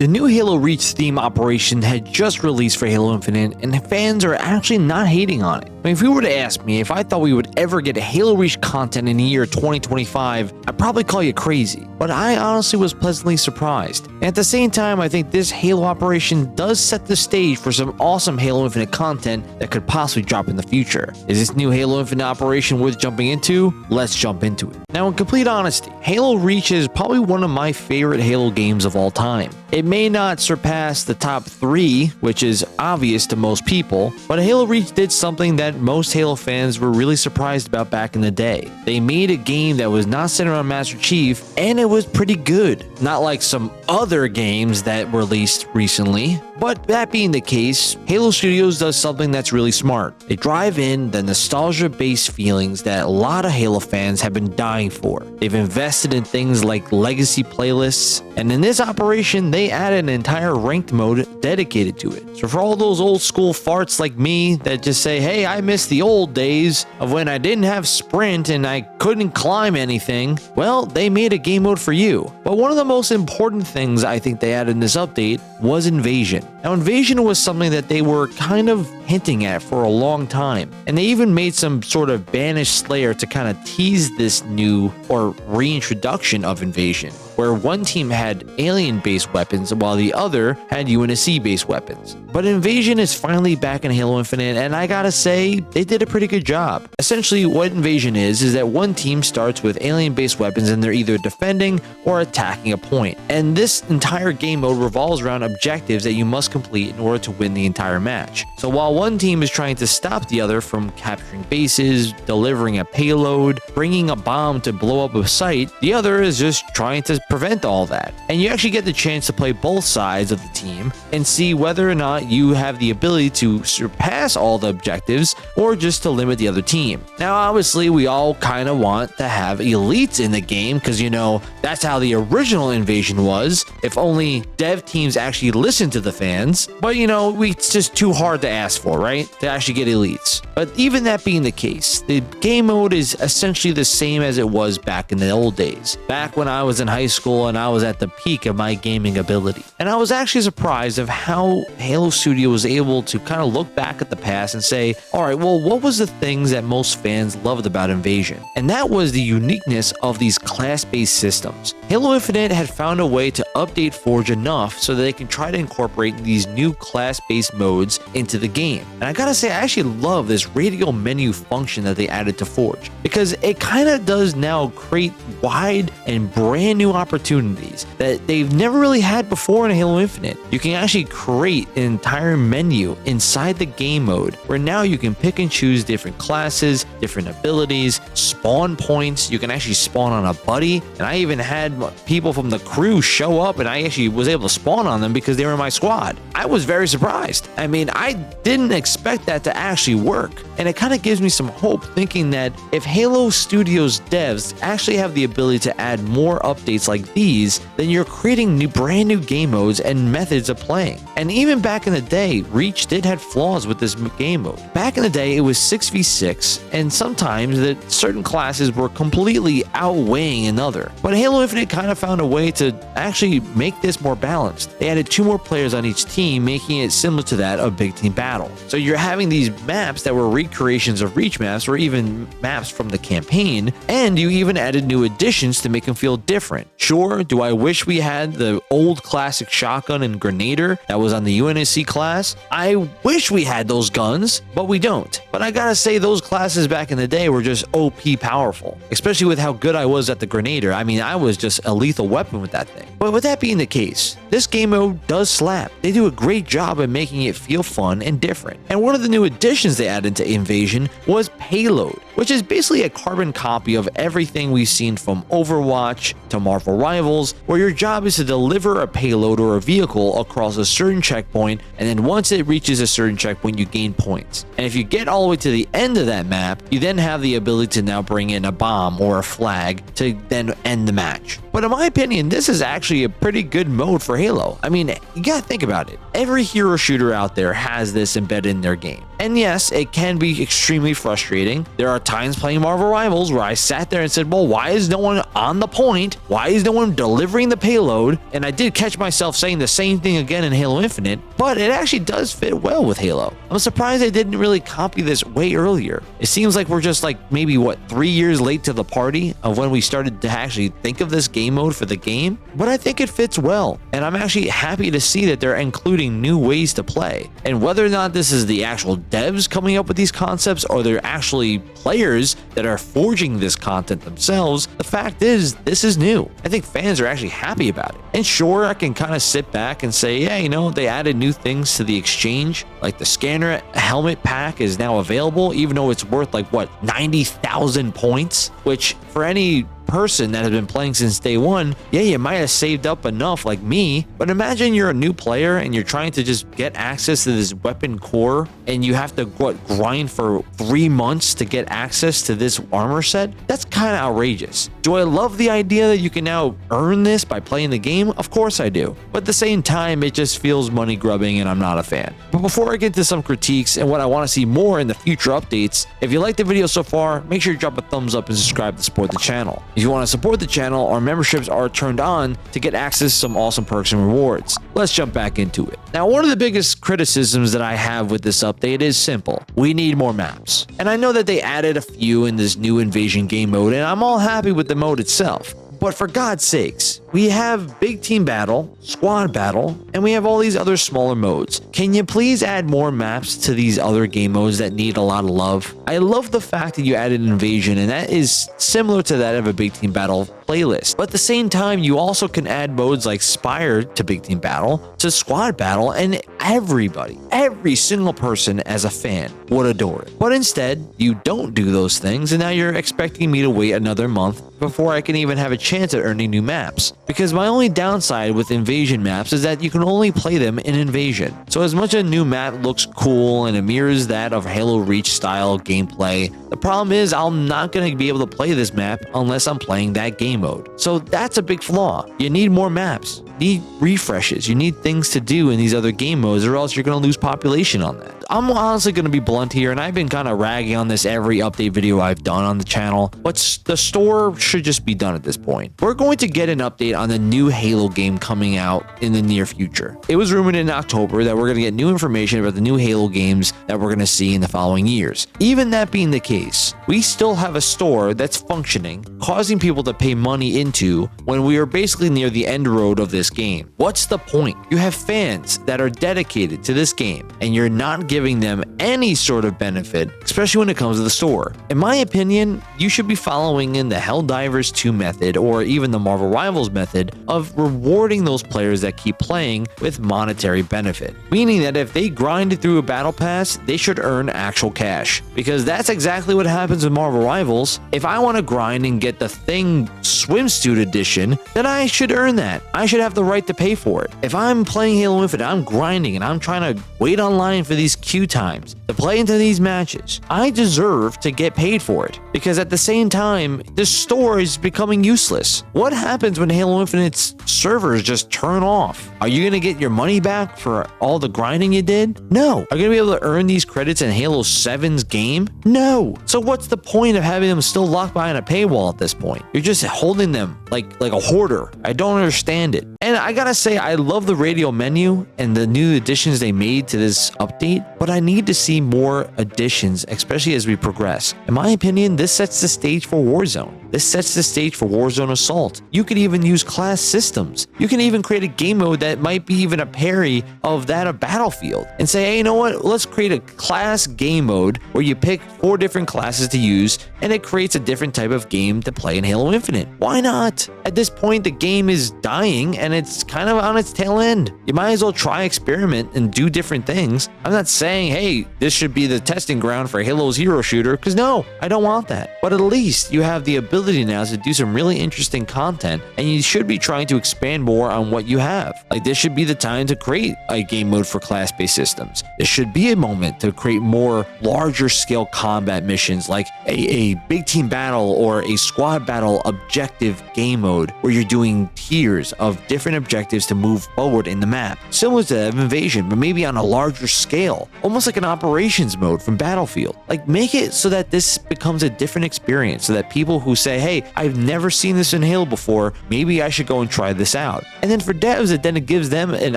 The new Halo Reach theme operation had just released for Halo Infinite, and fans are actually not hating on it. I mean, if you were to ask me if I thought we would ever get Halo Reach content in the year 2025, I'd probably call you crazy. But I honestly was pleasantly surprised. And at the same time, I think this Halo operation does set the stage for some awesome Halo Infinite content that could possibly drop in the future. Is this new Halo Infinite operation worth jumping into? Let's jump into it. Now, in complete honesty, Halo Reach is probably one of my favorite Halo games of all time. It may not surpass the top 3, which is obvious to most people, but Halo Reach did something that most Halo fans were really surprised about back in the day. They made a game that was not centered on Master Chief, and it was pretty good. Not like some other games that were released recently. But that being the case, Halo Studios does something that's really smart. They drive in the nostalgia-based feelings that a lot of Halo fans have been dying for. They've invested in things like legacy playlists, and in this operation, they added an entire ranked mode dedicated to it. So for all those old school farts like me that just say, hey, I miss the old days of when I didn't have sprint and I couldn't climb anything, well, they made a game mode for you. But one of the most important things I think they added in this update was Invasion. Now, Invasion was something that they were kind of hinting at for a long time, and they even made some sort of banished Slayer to kind of tease this new or reintroduction of Invasion, where one team had alien-based weapons while the other had UNSC-based weapons. But Invasion is finally back in Halo Infinite, and I gotta say, they did a pretty good job. Essentially, what Invasion is that one team starts with alien-based weapons and they're either defending or attacking a point. And this entire game mode revolves around objectives that you must complete in order to win the entire match. So while one team is trying to stop the other from capturing bases, delivering a payload, bringing a bomb to blow up a site, the other is just trying to prevent all that. And you actually get the chance to play both sides of the team and see whether or not you have the ability to surpass all the objectives or just to limit the other team. Now, obviously, we all kind of want to have elites in the game because, you know, that's how the original Invasion was, if only dev teams actually listen to the fans. But, you know, it's just too hard to ask for, right? To actually get elites. But even that being the case, the game mode is essentially the same as it was back in the old days. Back when I was in high school and I was at the peak of my gaming ability. And I was actually surprised of how Halo Studio was able to kind of look back at the past and say, all right, well, what was the things that most fans loved about Invasion? And that was the uniqueness of these class-based systems. Halo Infinite had found a way to update Forge enough so that they can try to incorporate these new class-based modes into the game. And I gotta say, I actually love this radial menu function that they added to Forge, because it kind of does now create wide and brand new opportunities that they've never really had before in Halo Infinite. You can actually create an entire menu inside the game mode where now you can pick and choose different classes, different abilities, spawn points. You can actually spawn on a buddy, and I even had people from the crew show up and I actually was able to spawn on them because they were in my squad. I was very surprised. I mean, I didn't expect that to actually work, and it kind of gives me some hope thinking that if Halo Studios devs actually have the ability to add more updates like these, then you're creating brand new game modes and methods of playing. And even back in the day, Reach did have flaws with this game mode. Back in the day, it was 6v6, and sometimes that certain classes were completely outweighing another. But Halo Infinite kind of found a way to actually make this more balanced. They added 2 more players on each team, making it similar to that of Big Team Battle. So you're having these maps that were recreations of Reach maps or even maps from the campaign, and you even added new additions to make them feel different. Sure, do I wish we had the old classic shotgun and grenader that was on the UNSC class? I wish we had those guns, but we don't. But I gotta say, those classes back in the day were just OP powerful, especially with how good I was at the grenader. I mean, I was just a lethal weapon with that thing. But with that being the case, this game mode does slap. They do a great job at making it feel fun and different. And one of the new additions they added to Invasion was Payload, which is basically a carbon copy of everything we've seen from Overwatch to Marvel Rivals, where your job is to deliver a payload or a vehicle across a certain checkpoint, and then once it reaches a certain checkpoint, you gain points. And if you get all the way to the end of that map, you then have the ability to now bring in a bomb or a flag to then end the match. But in my opinion, this is actually a pretty good mode for Halo. I mean, you gotta think about it. Every hero shooter out there has this embedded in their game. And yes, it can be extremely frustrating. There are times playing Marvel Rivals where I sat there and said, well, why is no one on the point? Why is no one delivering the payload? And I did catch myself saying the same thing again in Halo Infinite, but it actually does fit well with Halo. I'm surprised they didn't really copy this way earlier. It seems like we're just like maybe 3 years late to the party of when we started to actually think of this game mode for the game, but I think it fits well. And I'm actually happy to see that they're including new ways to play. And whether or not this is the actual devs coming up with these concepts or they're actually players that are forging this content themselves, the fact is this is new. I think fans are actually happy about it. And sure, I can kind of sit back and say, yeah, you know, they added new things to the exchange, like the scanner helmet pack is now available, even though it's worth like 90,000 points, which for any person that has been playing since day one, yeah, you might have saved up enough like me, but imagine you're a new player and you're trying to just get access to this weapon core and you have to grind for 3 months to get access to this armor set. That's kind of outrageous. Do I love the idea that you can now earn this by playing the game? Of course I do, but at the same time it just feels money grubbing and I'm not a fan. But before I get to some critiques and what I want to see more in the future updates, if you like the video so far, make sure you drop a thumbs up and subscribe to support the channel. If you want to support the channel, our memberships are turned on to get access to some awesome perks and rewards. Let's jump back into it. Now, one of the biggest criticisms that I have with this update is simple. We need more maps. And I know that they added a few in this new Invasion game mode, and I'm all happy with the mode itself. But for God's sakes, we have big team battle, squad battle, and we have all these other smaller modes. Can you please add more maps to these other game modes that need a lot of love? I love the fact that you added Invasion, and that is similar to that of a big team battle playlist. But at the same time, you also can add modes like Spire to big team battle, to squad battle, and everybody, every single person as a fan would adore it. But instead, you don't do those things, and now you're expecting me to wait another month before I can even have a chance at earning new maps. Because my only downside with Invasion maps is that you can only play them in Invasion. So as much as a new map looks cool and it mirrors that of Halo Reach style gameplay, the problem is I'm not going to be able to play this map unless I'm playing that game mode. So that's a big flaw. You need more maps. You need refreshes. You need things to do in these other game modes or else you're going to lose population on that. I'm honestly going to be blunt here, and I've been kind of ragging on this every update video I've done on the channel, but the store should just be done at this point. We're going to get an update on the new Halo game coming out in the near future. It was rumored in October that we're going to get new information about the new Halo games that we're going to see in the following years. Even that being the case, we still have a store that's functioning, causing people to pay money into when we are basically near the end road of this game. What's the point? You have fans that are dedicated to this game, and you're not giving them any sort of benefit, especially when it comes to the store. In my opinion, you should be following in the Helldivers 2 method or even the Marvel Rivals method of rewarding those players that keep playing with monetary benefit. Meaning that if they grind through a battle pass, they should earn actual cash. Because that's exactly what happens with Marvel Rivals. If I want to grind and get the Thing Swimsuit Edition, then I should earn that. I should have the right to pay for it. If I'm playing Halo Infinite, I'm grinding and I'm trying to wait online for these queue times to play into these matches, I deserve to get paid for it. Because at the same time, the store is becoming useless. What happens when Halo Infinite's servers just turn off? Are you going to get your money back for all the grinding you did? No. Are you going to be able to earn these credits in Halo 7's game? No. So what's the point of having them still locked behind a paywall at this point? You're just holding them like a hoarder. I don't understand it. And I gotta say, I love the radio menu and the new additions they made to this update, but I need to see more additions, especially as we progress. In my opinion, this sets the stage for Warzone. This sets the stage for Warzone Assault. You could even use class systems. You can even create a game mode that might be even a parry of that of Battlefield and say, hey, you know what? Let's create a class game mode where you pick 4 different classes to use and it creates a different type of game to play in Halo Infinite. Why not? At this point, the game is dying and it's kind of on its tail end. You might as well try experiment and do different things. I'm not saying, hey, this should be the testing ground for Halo's hero shooter, because no, I don't want that. But at least you have the ability now to do some really interesting content, and you should be trying to expand more on what you have. Like Like, this should be the time to create a game mode for class-based systems. This should be a moment to create more larger scale combat missions, like a big team battle or a squad battle objective game mode where you're doing tiers of different objectives to move forward in the map, similar to Invasion, but maybe on a larger scale, almost like an operations mode from Battlefield. Like, make it so that this becomes a different experience, so that people who say, hey, I've never seen this in Halo before, maybe I should go and try this out. And then for devs, it then gives them an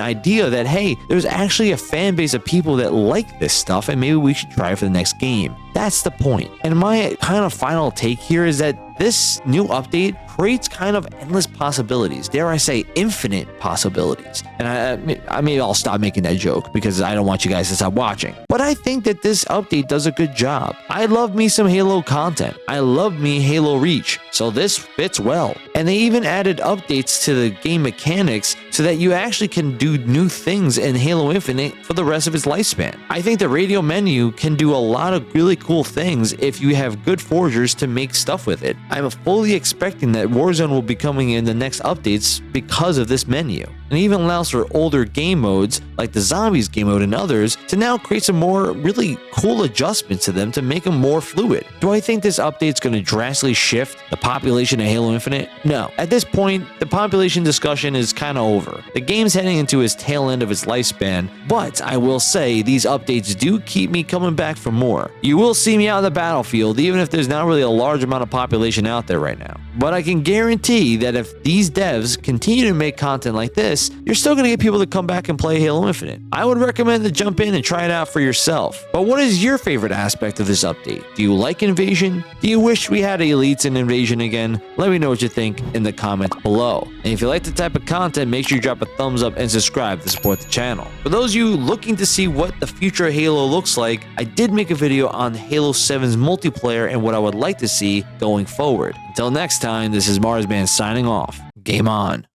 idea that, hey, there's actually a fan base of people that like this stuff, and maybe we should try it for the next game. That's the point. And my kind of final take here is that this new update creates kind of endless possibilities. Dare I say, infinite possibilities. And I'll stop making that joke because I don't want you guys to stop watching. But I think that this update does a good job. I love me some Halo content. I love me Halo Reach. So this fits well. And they even added updates to the game mechanics so that you actually can do new things in Halo Infinite for the rest of its lifespan. I think the radio menu can do a lot of really cool things if you have good forgers to make stuff with it. I'm fully expecting that Warzone will be coming in the next updates because of this menu. And even allows for older game modes like the Zombies game mode and others to now create some more really cool adjustments to them to make them more fluid. Do I think this update's going to drastically shift the population of Halo Infinite? No. At this point, the population discussion is kind of over. The game's heading into its tail end of its lifespan, but I will say these updates do keep me coming back for more. You will see me out on the battlefield even if there's not really a large amount of population out there right now. But I can guarantee that if these devs continue to make content like this, you're still going to get people to come back and play Halo Infinite. I would recommend to jump in and try it out for yourself. But what is your favorite aspect of this update? Do you like Invasion? Do you wish we had Elites in Invasion again? Let me know what you think in the comments below. And if you like the type of content, make sure you drop a thumbs up and subscribe to support the channel. For those of you looking to see what the future of Halo looks like, I did make a video on Halo 7's multiplayer and what I would like to see going forward. Until next time, this is Marsman signing off. Game on.